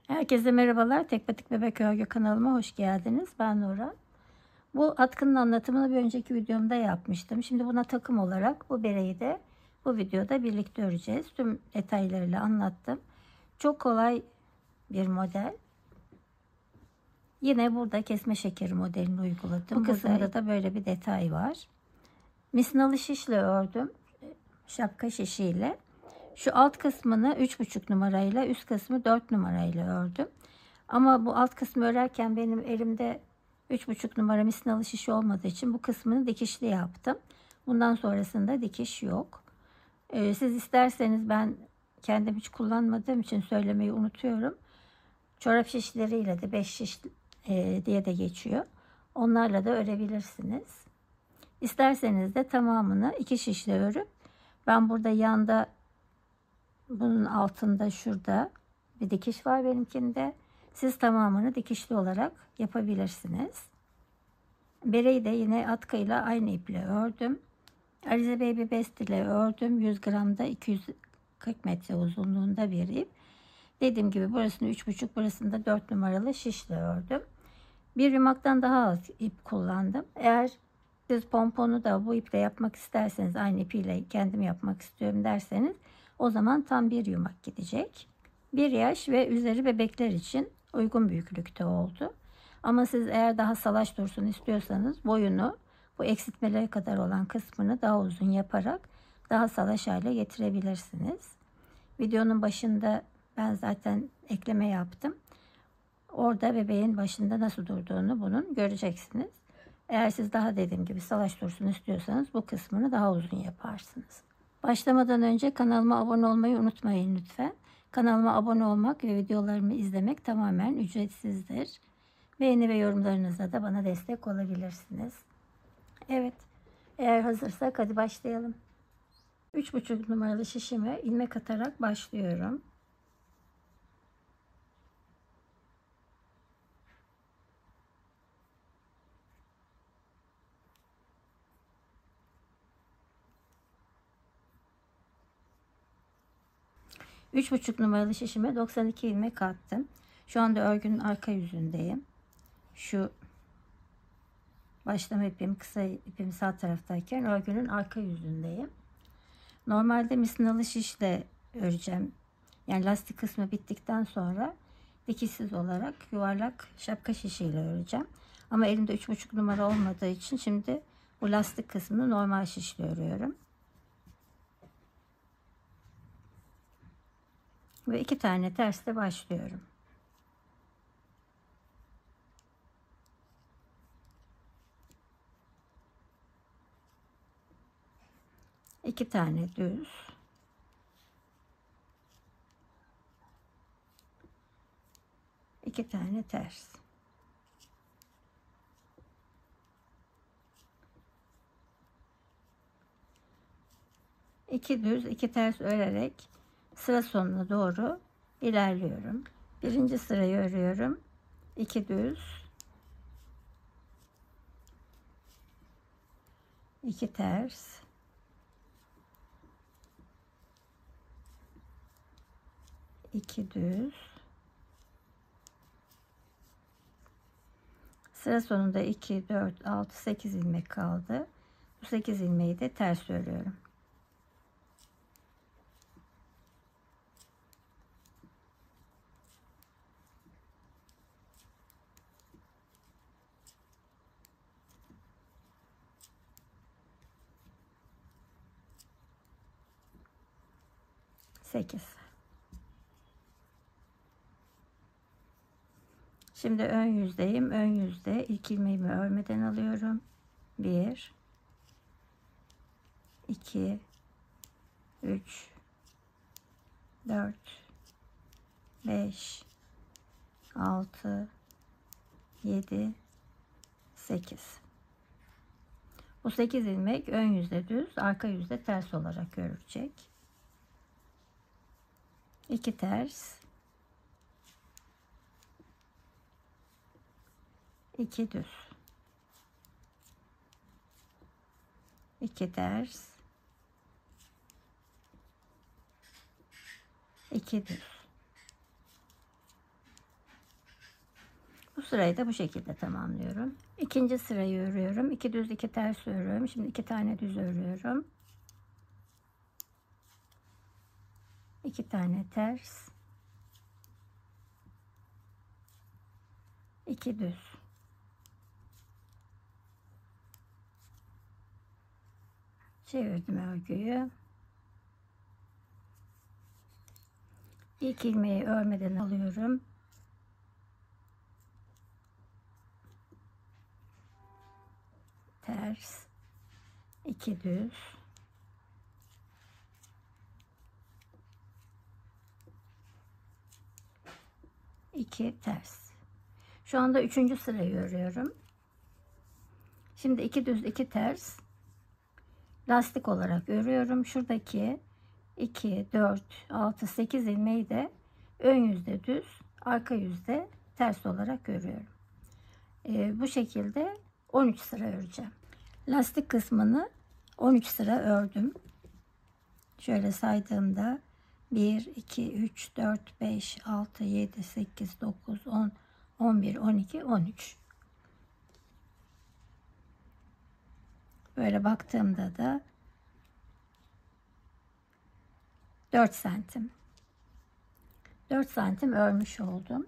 Herkese merhabalar. Tek Patik Bebek Örgü kanalıma hoş geldiniz. Ben Nurhan. Bu atkının anlatımını bir önceki videomda yapmıştım. Şimdi buna takım olarak bu bereyi de bu videoda birlikte öreceğiz. Tüm detaylarıyla anlattım. Çok kolay bir model. Yine burada kesme şekeri modelini uyguladım. Bu kısımda da böyle bir detay var. Misinalı şişle ördüm. Şapka şişiyle. Şu alt kısmını 3,5 numarayla, üst kısmı 4 numarayla ördüm. Ama bu alt kısmı örerken benim elimde 3,5 numara misinalı şiş olmadığı için bu kısmını dikişli yaptım. Bundan sonrasında dikiş yok. Siz isterseniz, ben kendim hiç kullanmadığım için söylemeyi unutuyorum, çorap şişleriyle de 5 şiş diye de geçiyor. Onlarla da örebilirsiniz. İsterseniz de tamamını 2 şişle örüp, ben burada yanda, bunun altında şurada bir dikiş var benimkinde. Siz tamamını dikişli olarak yapabilirsiniz. Bereyi de yine atkıyla aynı iple ördüm. Alize Baby Best ile ördüm. 100 gramda 240 metre uzunluğunda bir ip. Dediğim gibi burasını 3,5, burasını da 4 numaralı şişle ördüm. Bir yumaktan daha az ip kullandım. Eğer siz pomponu da bu iple yapmak isterseniz, aynı ipiyle kendim yapmak istiyorum derseniz, o zaman tam bir yumak gidecek. 1 yaş ve üzeri bebekler için uygun büyüklükte oldu. Ama siz eğer daha salaş dursun istiyorsanız, boyunu bu eksiltmelere kadar olan kısmını daha uzun yaparak daha salaş hale getirebilirsiniz. Videonun başında ben zaten ekleme yaptım. Orada bebeğin başında nasıl durduğunu bunun göreceksiniz. Eğer siz daha, dediğim gibi, salaş dursun istiyorsanız bu kısmını daha uzun yaparsınız. Başlamadan önce kanalıma abone olmayı unutmayın lütfen. Kanalıma abone olmak ve videolarımı izlemek tamamen ücretsizdir. Beğeni ve yorumlarınızla da bana destek olabilirsiniz. Evet, eğer hazırsak hadi başlayalım. 3,5 numaralı şişime ilmek atarak başlıyorum. Üç buçuk numaralı şişime 92 ilmek attım. Şu anda örgünün arka yüzündeyim. Şu başlama ipim, kısa ipim sağ taraftayken örgünün arka yüzündeyim. Normalde misinalı şişle öreceğim. Yani lastik kısmı bittikten sonra dikişsiz olarak yuvarlak şapka şişiyle öreceğim. Ama elimde 3,5 numara olmadığı için şimdi bu lastik kısmını normal şişle örüyorum. Ve 2 tane tersle başlıyorum. İki tane düz, 2 tane ters. İki düz, 2 ters örerek sıra sonuna doğru ilerliyorum. Birinci sırayı örüyorum. 2 düz, 2 ters, 2 düz. Sıra sonunda 2, 4, 6, 8 ilmek kaldı. Bu 8 ilmeği de ters örüyorum. Şimdi ön yüzdeyim. Ön yüzde ilk ilmeğimi örmeden alıyorum. 1, 2, 3, 4, 5, 6, 7, 8. Bu 8 ilmek ön yüzde düz, arka yüzde ters olarak örülecek. 2 ters, 2 düz, 2 ters, 2 düz, Bu sırayı da bu şekilde tamamlıyorum. İkinci sırayı örüyorum. 2 düz 2 ters örüyorum. Şimdi 2 tane düz örüyorum. 2 tane ters. 2 düz. Çevirdim örgüyü. İlk ilmeği örmeden alıyorum. Ters, 2 düz, 2 ters. Şu anda 3. sırayı örüyorum. Şimdi 2 düz 2 ters lastik olarak örüyorum. Şuradaki 2 4 6 8 ilmeği de ön yüzde düz, arka yüzde ters olarak örüyorum. Bu şekilde 13 sıra öreceğim. Lastik kısmını 13 sıra ördüm. Şöyle saydığımda 1 2 3 4 5 6 7 8 9 10 11 12 13. Böyle baktığımda da 4 santim. 4 santim örmüş oldum.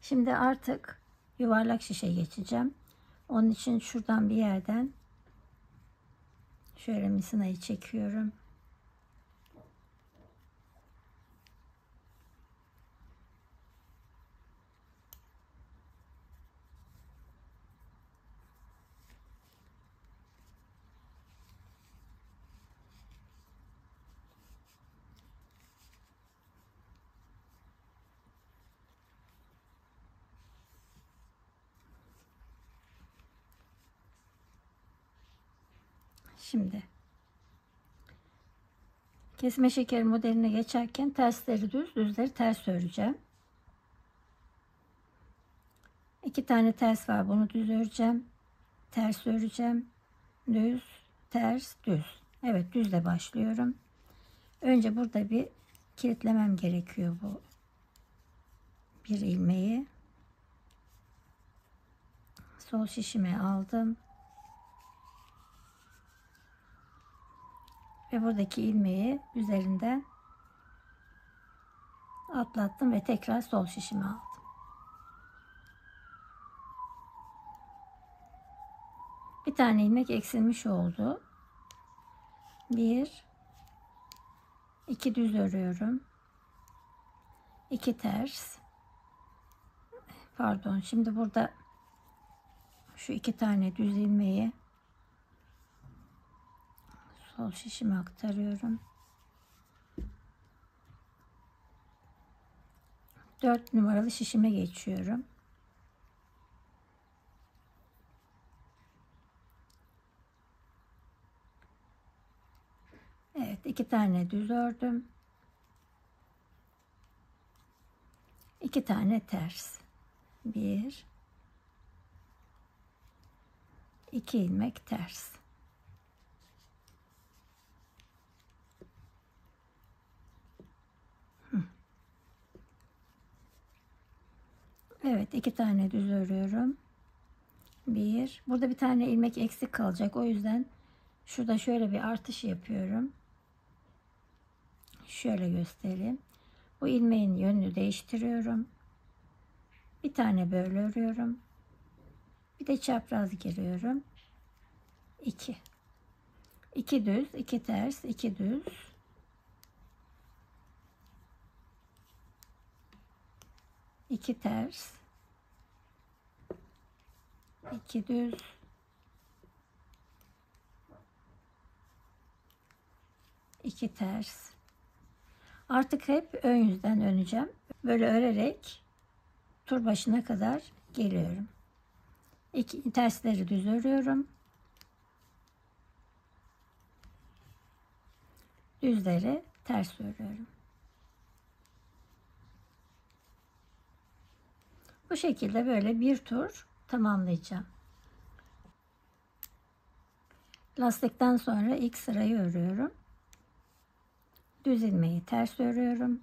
Şimdi artık yuvarlak şişe geçeceğim. Onun için şuradan bir yerden şöyle misinayı çekiyorum. Şimdi kesme şekeri modeline geçerken tersleri düz, düzleri ters öreceğim. 2 tane ters var. Bunu düz öreceğim. Ters öreceğim. Düz, ters, düz. Evet, düzle başlıyorum. Önce burada bir kilitlemem gerekiyor bu bir ilmeği. Sol şişime aldım. Ve buradaki ilmeği üzerinden atlattım ve tekrar sol şişime aldım. Bir tane ilmek eksilmiş oldu. 1 2 düz örüyorum. 2 ters. Pardon, şimdi burada şu 2 tane düz ilmeği sol şişime aktarıyorum. 4 numaralı şişime geçiyorum. Evet, 2 tane düz ördüm. 2 tane ters. 1 2 ilmek ters. Evet, 2 tane düz örüyorum. Burada bir tane ilmek eksik kalacak. O yüzden şurada şöyle bir artış yapıyorum. Şöyle göstereyim. Bu ilmeğin yönünü değiştiriyorum. Bir tane böyle örüyorum. Bir de çapraz giriyorum. 2 2 düz, 2 ters, 2 düz. 2 ters. 2 düz. 2 ters. Artık hep ön yüzden öreceğim. Böyle örerek tur başına kadar geliyorum. 2 tersleri düz örüyorum. Düzleri ters örüyorum. Bu şekilde böyle bir tur tamamlayacağım. Lastikten sonra ilk sırayı örüyorum. Düz ilmeği ters örüyorum.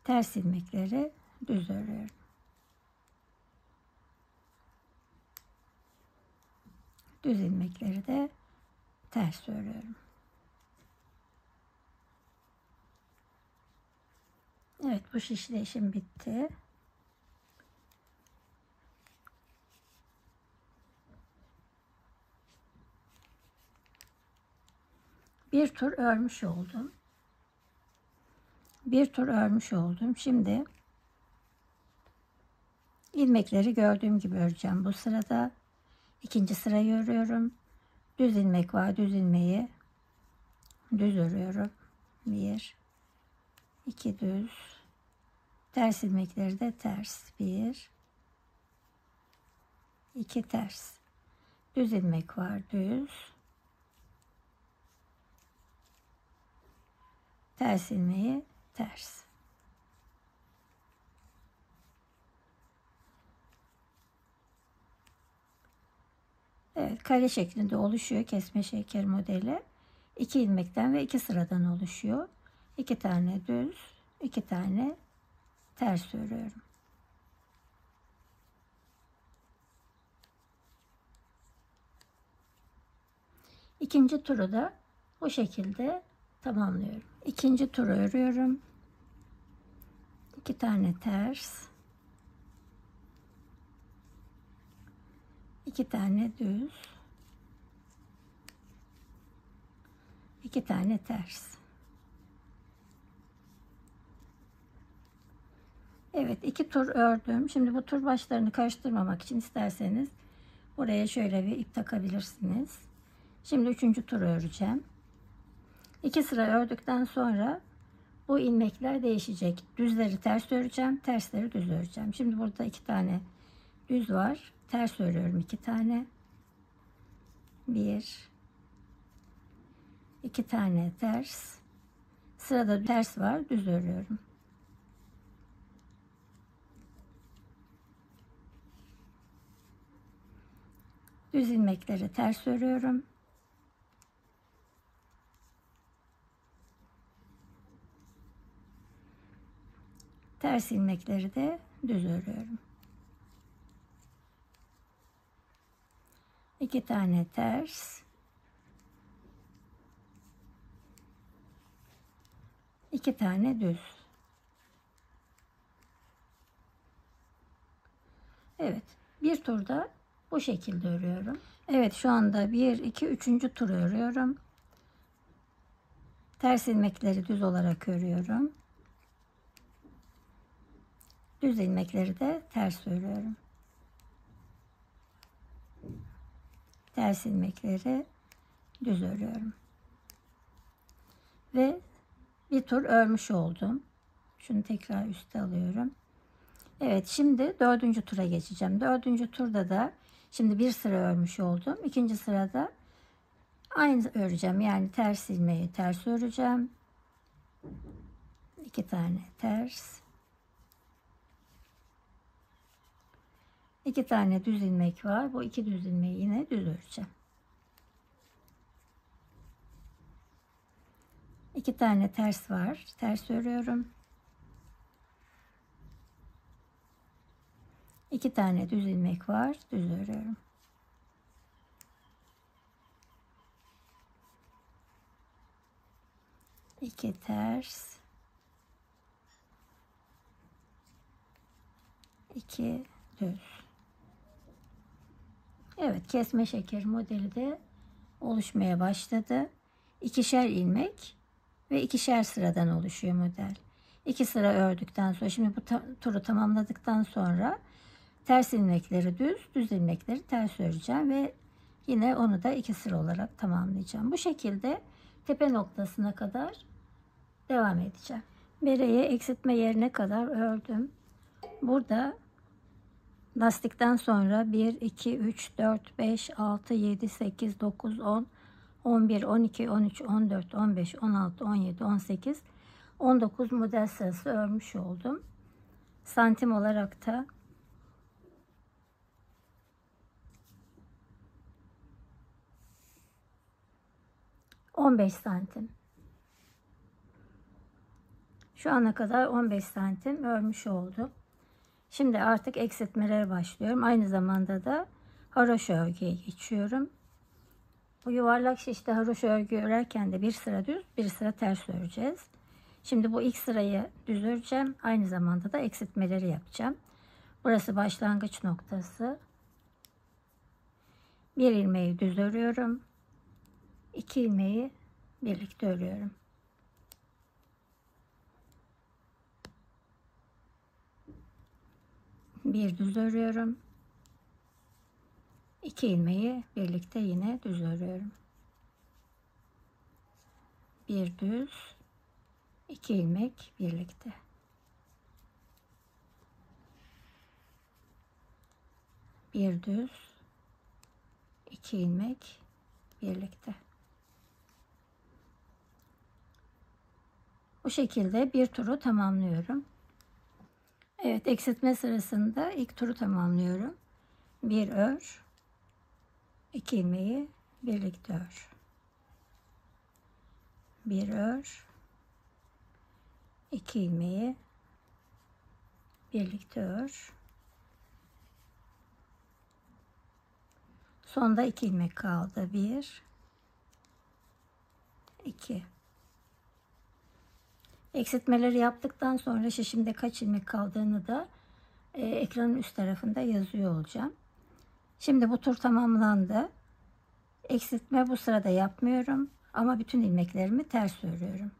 ters ilmekleri düz örüyorum. Düz ilmekleri de ters örüyorum. Evet, bu şişle işim bitti. Bir tur örmüş oldum. Bir tur örmüş oldum. Şimdi ilmekleri gördüğüm gibi öreceğim. Bu sırada ikinci sırayı örüyorum. Düz ilmek var. Düz ilmeği düz örüyorum. 1 2 düz. Ters ilmekleri de ters. 1 2 ters. Düz ilmek var. Düz. Ters ilmeği ters. Evet, kare şeklinde oluşuyor kesme şeker modeli. 2 ilmekten ve 2 sıradan oluşuyor. 2 tane düz, 2 tane ters örüyorum. İkinci turu da bu şekilde tamamlıyorum. İkinci turu örüyorum. 2 tane ters, 2 tane düz, 2 tane ters. Evet, 2 tur ördüm. Şimdi bu tur başlarını karıştırmamak için isterseniz buraya şöyle bir ip takabilirsiniz. Şimdi 3. turu öreceğim. 2 sıra ördükten sonra bu ilmekler değişecek. Düzleri ters öreceğim, tersleri düz öreceğim. Şimdi burada 2 tane düz var. Ters örüyorum 2 tane. 1 2 tane ters. Sırada ters var, düz örüyorum. Düz ilmekleri ters örüyorum. Ters ilmekleri de düz örüyorum. 2 tane ters. 2 tane düz. Evet, bir turda bu şekilde örüyorum. Evet, şu anda 1 2 3. tur örüyorum. Ters ilmekleri düz olarak örüyorum. Düz ilmekleri de ters örüyorum. Ters ilmekleri düz örüyorum. Ve bir tur örmüş oldum. Şunu tekrar üste alıyorum. Evet, şimdi 4. tura geçeceğim. 4. turda da şimdi bir sıra örmüş oldum. İkinci sırada aynı öreceğim. Yani ters ilmeği ters öreceğim. 2 tane ters. 2 tane düz ilmek var. Bu 2 düz ilmeği yine düz öreceğim. 2 tane ters var. Ters örüyorum. 2 tane düz ilmek var. Düz örüyorum. İki ters. 2 düz. Evet, kesme şekeri modeli de oluşmaya başladı. İkişer ilmek ve ikişer sıradan oluşuyor model. 2 sıra ördükten sonra şimdi bu turu tamamladıktan sonra ters ilmekleri düz, düz ilmekleri ters öreceğim ve yine onu da 2 sıra olarak tamamlayacağım. Bu şekilde tepe noktasına kadar devam edeceğim. Bereye eksiltme yerine kadar ördüm. Burada lastikten sonra 1, 2, 3, 4, 5, 6, 7, 8, 9, 10, 11, 12, 13, 14, 15, 16, 17, 18, 19 model sırası örmüş oldum. Santim olarak da 15 santim. Şu ana kadar 15 santim örmüş oldum. Şimdi artık eksiltmelere başlıyorum. Aynı zamanda da haroşa örgüye geçiyorum. Bu yuvarlak şişte haroşa örgü örerken de bir sıra düz, bir sıra ters öreceğiz. Şimdi bu ilk sırayı düz öreceğim. Aynı zamanda da eksiltmeleri yapacağım. Burası başlangıç noktası. Bir ilmeği düz örüyorum. 2 ilmeği birlikte örüyorum. Bir düz örüyorum. 2 ilmeği birlikte yine düz örüyorum. Bir düz, 2 ilmek birlikte. Bir düz, 2 ilmek birlikte. Bu şekilde bir turu tamamlıyorum. Evet, eksiltme sırasında ilk turu tamamlıyorum. Bir ör, 2 ilmeği birlikte ör. Bir ör, 2 ilmeği birlikte ör. Sonda 2 ilmek kaldı. 1, 2. Eksiltmeleri yaptıktan sonra şişimde kaç ilmek kaldığını da ekranın üst tarafında yazıyor olacağım. Şimdi bu tur tamamlandı. Eksiltme bu sırada yapmıyorum ama bütün ilmeklerimi ters örüyorum.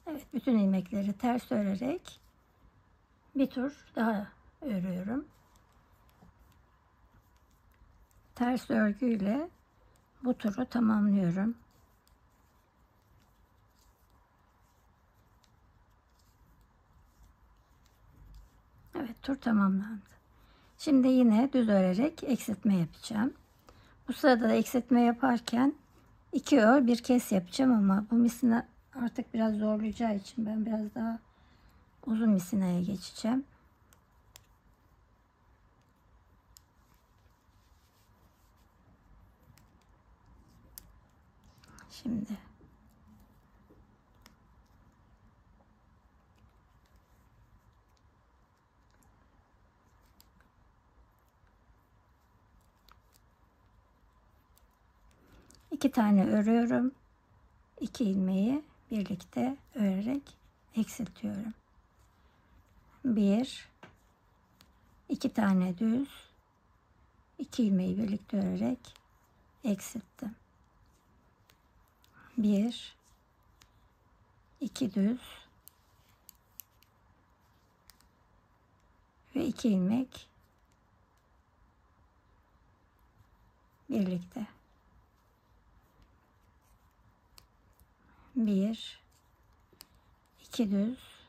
Evet, bütün ilmekleri ters örerek bir tur daha örüyorum. Ters örgüyle bu turu tamamlıyorum. Evet, tur tamamlandı. Şimdi yine düz örerek eksiltme yapacağım. Bu sırada da eksiltme yaparken 2 ör bir kes yapacağım ama bu misina artık biraz zorlayacağı için ben biraz daha uzun misinaya geçeceğim. Şimdi iki tane örüyorum. 2 ilmeği birlikte örerek eksiltiyorum. 1, 2 tane düz, 2 ilmeği birlikte örerek eksilttim. 1, 2 düz ve 2 ilmek birlikte. 1, 2 düz,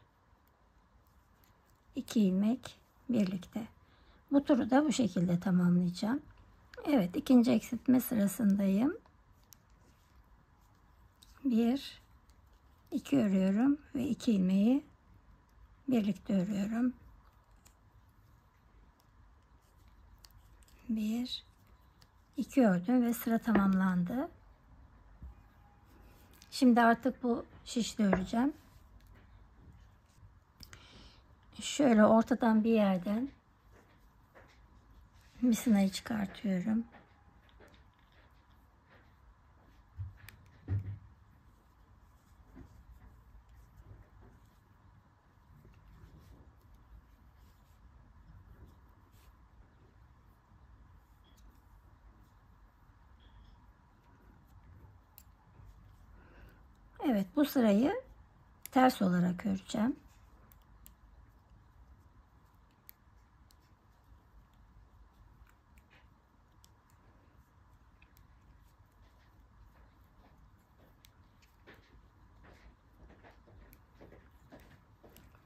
2 ilmek birlikte. Bu turu da bu şekilde tamamlayacağım. Evet, ikinci eksiltme sırasındayım. 1, 2 örüyorum ve 2 ilmeği birlikte örüyorum. 1, 2 ördüm ve sıra tamamlandı. Şimdi artık bu şişle öreceğim. Şöyle ortadan bir yerden misinayı çıkartıyorum. Evet, bu sırayı ters olarak öreceğim.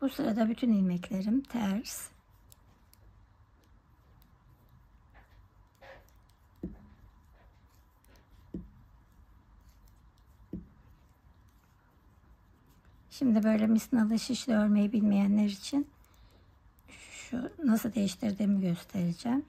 Bu sırada bütün ilmeklerim ters. Şimdi böyle misinalı şişle örmeyi bilmeyenler için Şu nasıl değiştirdiğimi göstereceğim.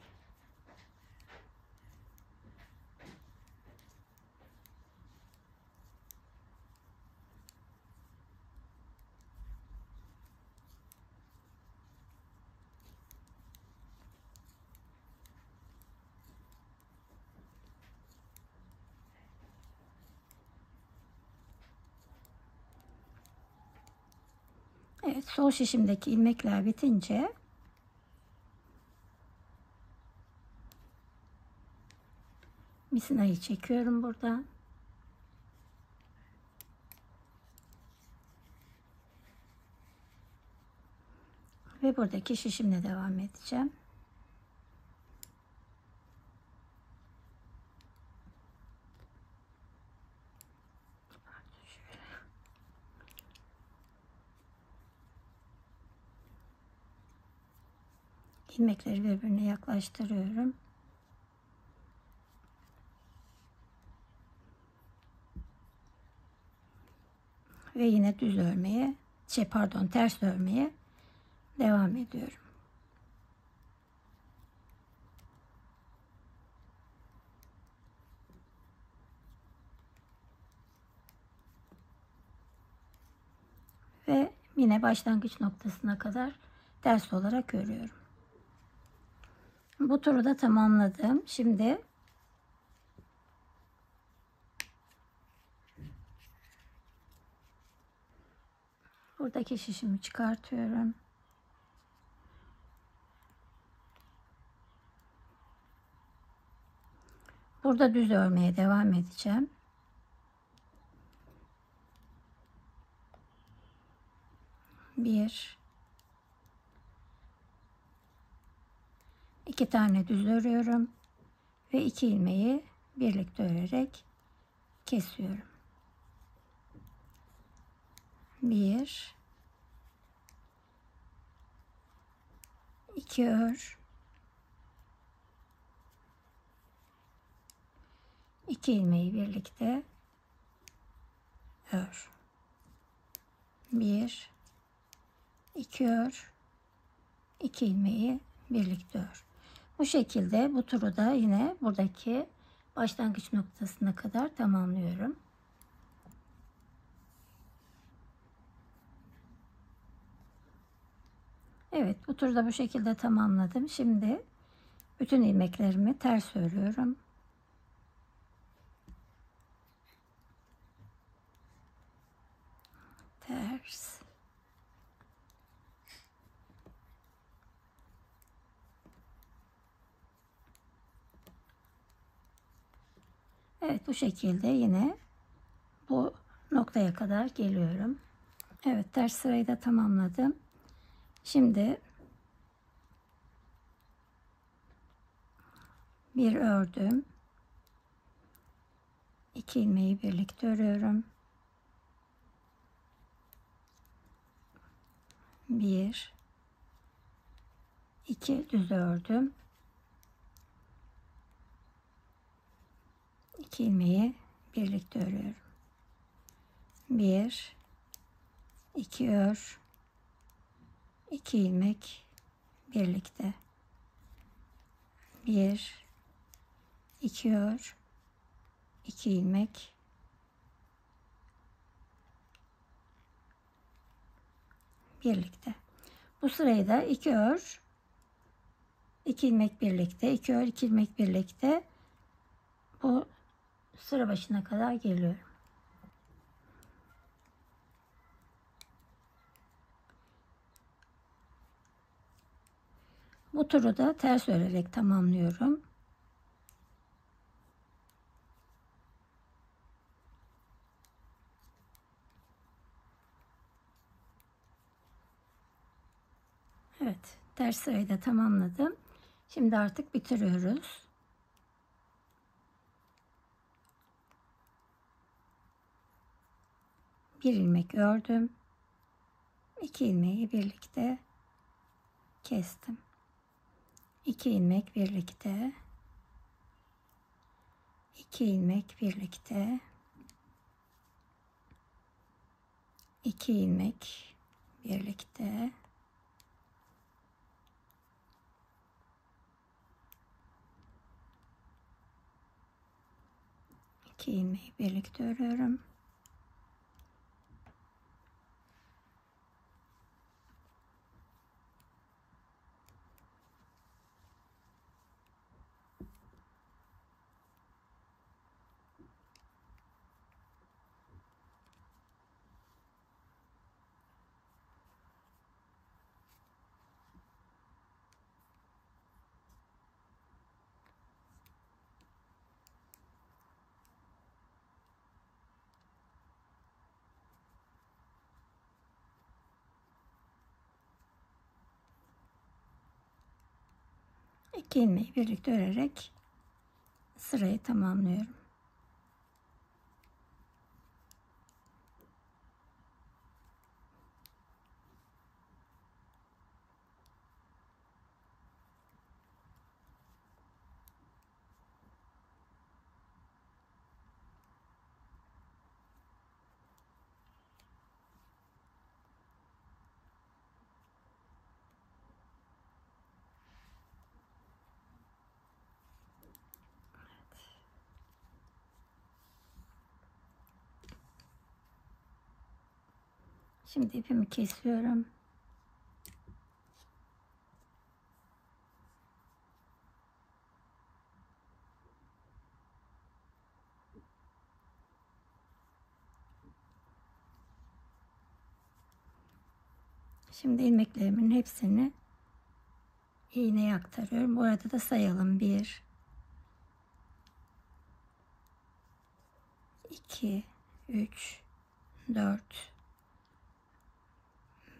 Evet, sol şişimdeki ilmekler bitince misinayı çekiyorum buradan. Ve buradaki şişimle devam edeceğim. İlmekleri birbirine yaklaştırıyorum. Ve yine düz örmeye, ters örmeye devam ediyorum. Ve yine başlangıç noktasına kadar ters olarak örüyorum. Bu turu da tamamladım. Şimdi buradaki şişimi çıkartıyorum. Burada düz örmeye devam edeceğim. Bir, iki tane düz örüyorum ve iki ilmeği birlikte örerek kesiyorum. Bir, iki ör, iki ilmeği birlikte ör. Bir, iki ör, iki ilmeği birlikte ör. Bu şekilde bu turu da yine buradaki başlangıç noktasına kadar tamamlıyorum. Evet, bu turu da bu şekilde tamamladım. Şimdi bütün ilmeklerimi ters örüyorum. Ters. Evet, bu şekilde yine bu noktaya kadar geliyorum. Evet, ters sırayı da tamamladım. Şimdi bir ördüm. İki ilmeği birlikte örüyorum. Bir, iki düz ördüm. İki ilmeği birlikte örüyorum. Bir, iki ör, iki ilmek birlikte. Bir, iki ör, iki ilmek birlikte. Bu sırayı da iki ör, iki ilmek birlikte, iki ör, iki ilmek birlikte bu sıra başına kadar geliyorum. Bu turu da ters örerek tamamlıyorum. Evet, ters sırayı da tamamladım. Şimdi artık bitiriyoruz. Bir ilmek ördüm. İki ilmeği birlikte kestim. İki ilmek birlikte. İki ilmek birlikte. İki ilmek birlikte. 2 ilmeği birlikte örüyorum. İki ilmeği birlikte örerek sırayı tamamlıyorum. Şimdi ipimi kesiyorum. Şimdi ilmeklerimin hepsini iğneye aktarıyorum. Bu arada da sayalım. 1 2 3 4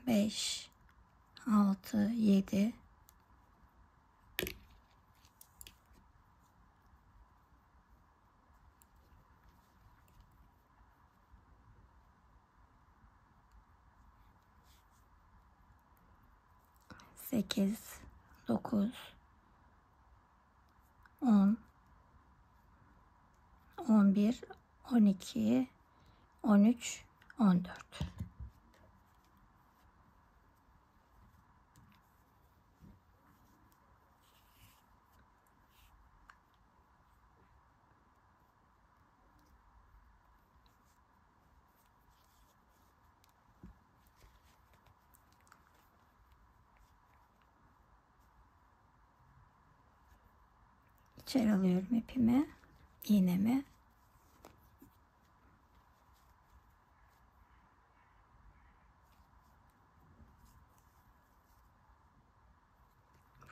5 6 7 8 9 10 11 12 13 14. İçeri alıyorum ipimi, iğnemi.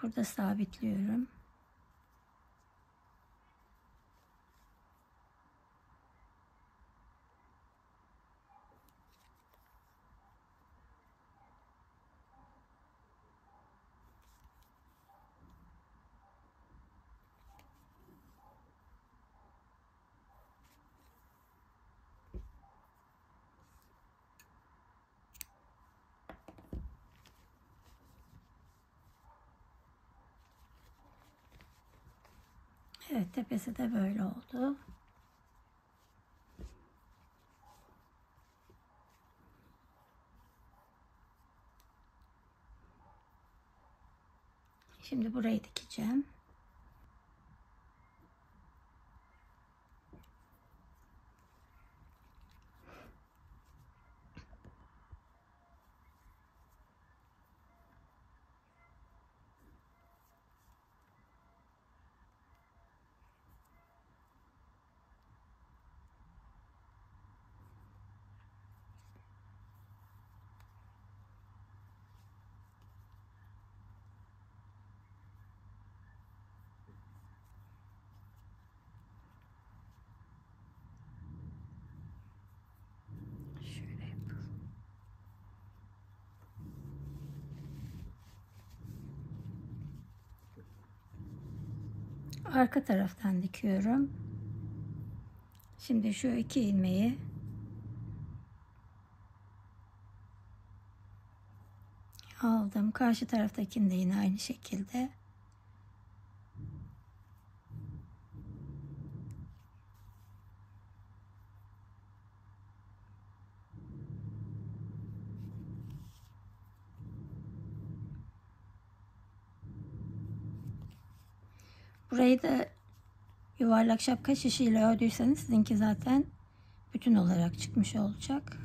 Burada sabitliyorum. Evet, tepesi de böyle oldu. Şimdi burayı dikeceğim. Şöyle yapalım. Arka taraftan dikiyorum. Şimdi şu 2 ilmeği aldım. Karşı taraftakini de yine aynı şekilde. Burayı da Yuvarlak şapka şişiyle ördüyseniz sizinki zaten bütün olarak çıkmış olacak.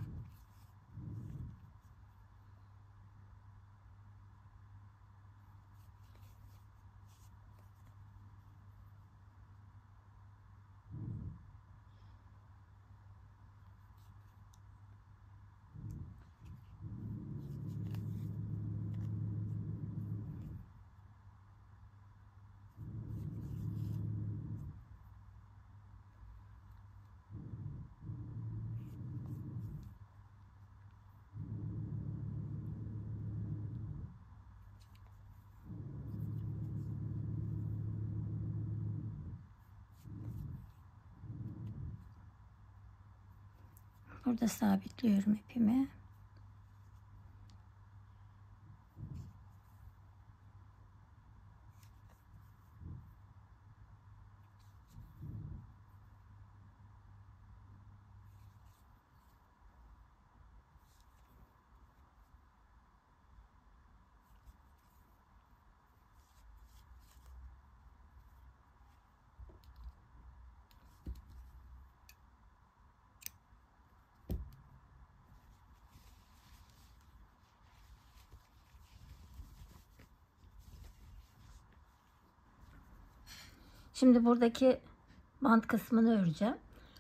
Burada sabitliyorum ipimi. Şimdi buradaki bant kısmını öreceğim.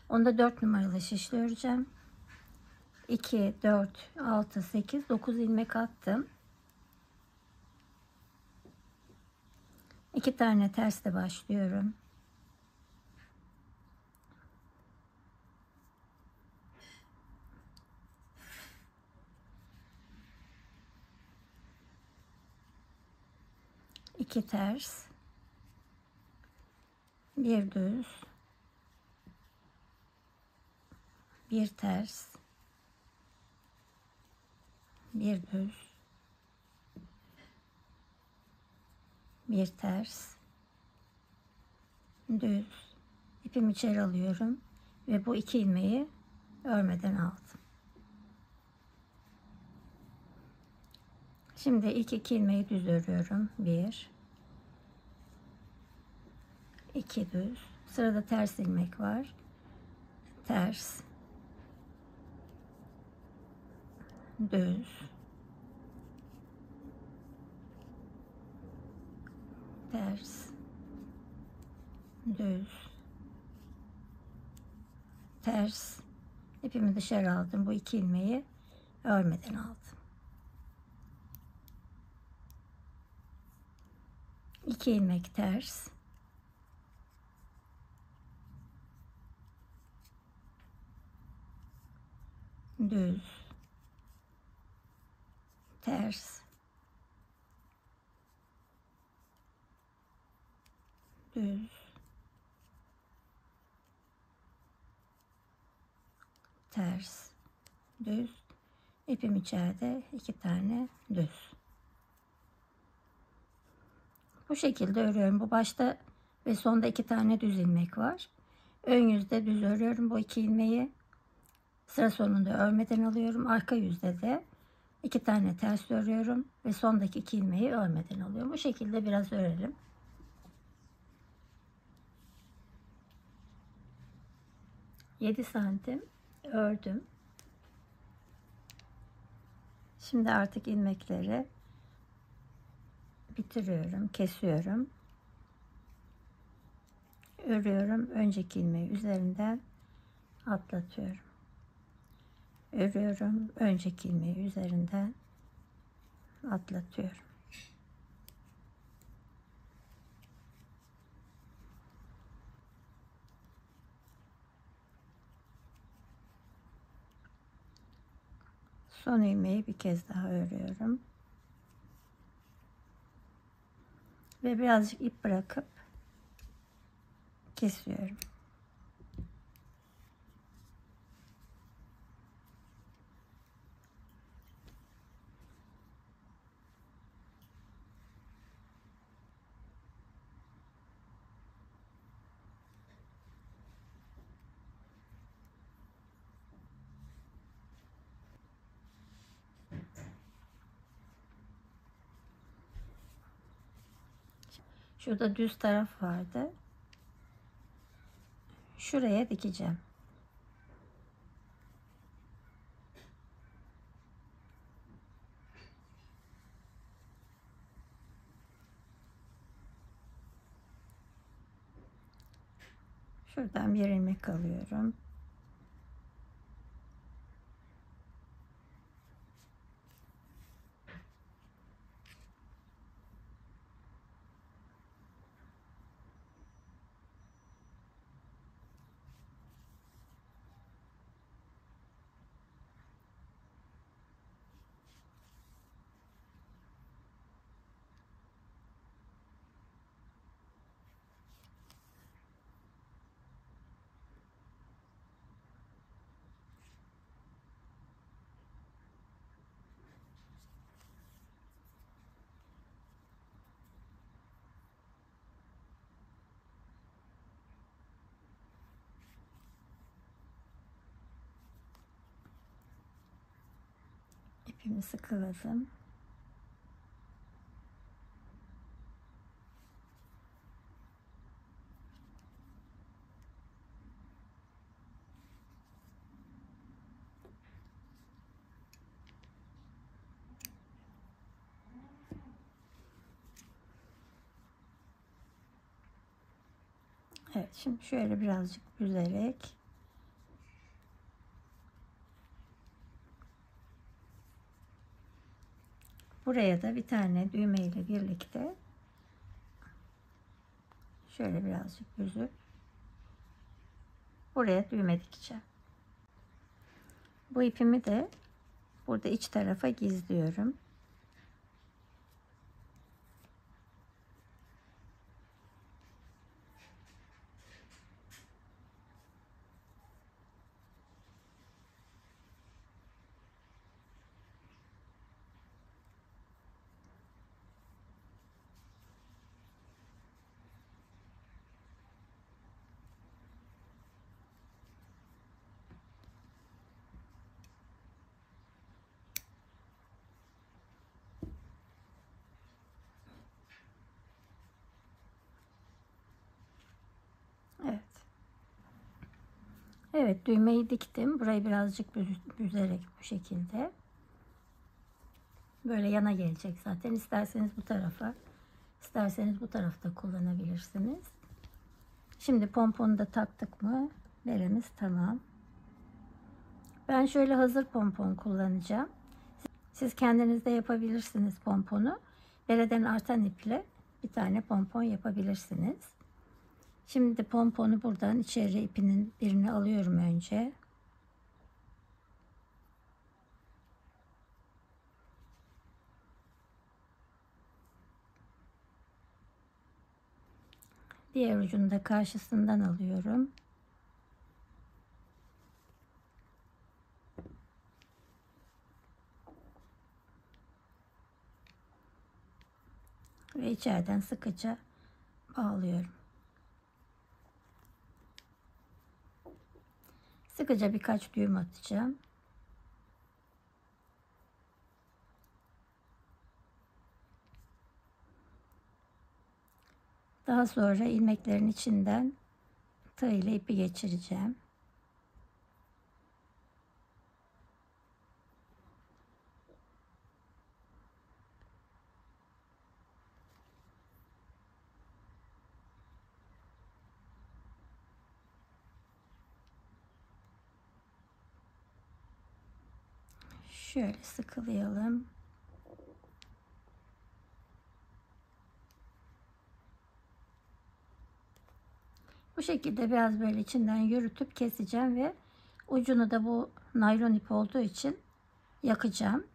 Onda 4 numaralı şişle öreceğim. 2, 4, 6, 8, 9 ilmek attım. 2 tane tersle başlıyorum. İki ters, bir düz, bir ters, bir düz, bir ters, düz. İpimi içeri alıyorum ve bu 2 ilmeği örmeden aldım. Şimdi ilk 2 ilmeği düz örüyorum. 1, 2 düz. Sırada ters ilmek var. Ters, düz, ters, düz, ters. İpimi dışarı aldım. Bu 2 ilmeği örmeden aldım. 2 ilmek ters, düz, ters, düz, ters, düz. İpim içeride, 2 tane düz. Bu şekilde örüyorum. Bu başta ve sonda 2 tane düz ilmek var. Ön yüzde düz örüyorum bu 2 ilmeği. Sıra sonunda örmeden alıyorum. Arka yüzde de 2 tane ters örüyorum ve sondaki 2 ilmeği örmeden alıyorum. Bu şekilde biraz örelim. Yedi santim ördüm. Şimdi artık ilmekleri bitiriyorum, kesiyorum. Örüyorum. Önceki ilmeği üzerinden atlatıyorum. Örüyorum. Önceki ilmeği üzerinden atlatıyorum. Son ilmeği bir kez daha örüyorum. Ve birazcık ip bırakıp kesiyorum. Şurada düz taraf vardı. şuraya dikeceğim. Şuradan bir ilmek alıyorum. İpimi sıkıladım. Evet, şimdi şöyle birazcık büzerek buraya da bir tane düğme ile birlikte şöyle birazcık büzüp buraya düğme dikeceğim. Bu ipimi de burada iç tarafa gizliyorum. Evet. Evet, düğmeyi diktim. Burayı birazcık büzerek bu şekilde. Böyle yana gelecek zaten. İsterseniz bu tarafa, isterseniz bu tarafta kullanabilirsiniz. Şimdi pomponu da taktık mı beremiz tamam. Ben şöyle hazır pompon kullanacağım. Siz kendiniz de yapabilirsiniz pomponu. Bereden artan iple bir tane pompon yapabilirsiniz. Şimdi pomponu buradan içeri ipinin birini alıyorum önce. Diğer ucunu da karşısından alıyorum. Ve içeriden sıkıca bağlıyorum. Sıkıca birkaç düğüm atacağım. Daha sonra ilmeklerin içinden tığ ile ipi geçireceğim. Şöyle sıkılayalım. Bu şekilde biraz böyle içinden yürütüp keseceğim ve ucunu da bu naylon ip olduğu için yakacağım.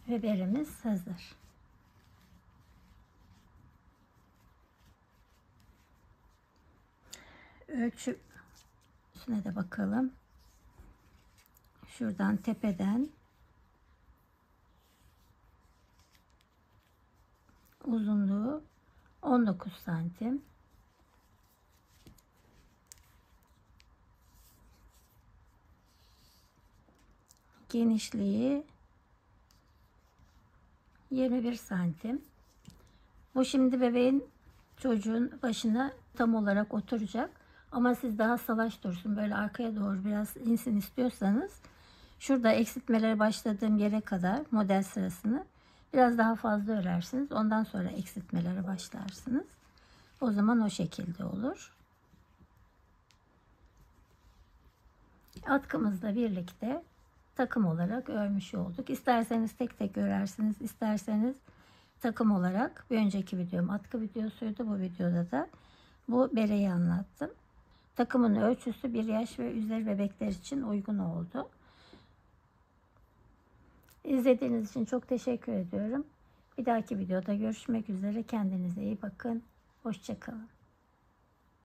Ve beremiz hazır. Ölçü üstüne de bakalım. Şuradan tepeden uzunluğu 19 santim. Genişliği 21 santim. Bu şimdi bebeğin çocuğun başına tam olarak oturacak. Ama siz daha salaş dursun, böyle arkaya doğru biraz insin istiyorsanız şurada eksiltmelere başladığım yere kadar model sırasını biraz daha fazla örersiniz. Ondan sonra eksiltmelere başlarsınız. O zaman o şekilde olur. Atkımızla birlikte takım olarak örmüş olduk. İsterseniz tek tek örersiniz, isterseniz takım olarak. Bir önceki videom atkı videosuydu. Bu videoda da bu bereyi anlattım. Takımın ölçüsü 1 yaş ve üzeri bebekler için uygun oldu. İzlediğiniz için çok teşekkür ediyorum. Bir dahaki videoda görüşmek üzere. Kendinize iyi bakın. Hoşça kalın.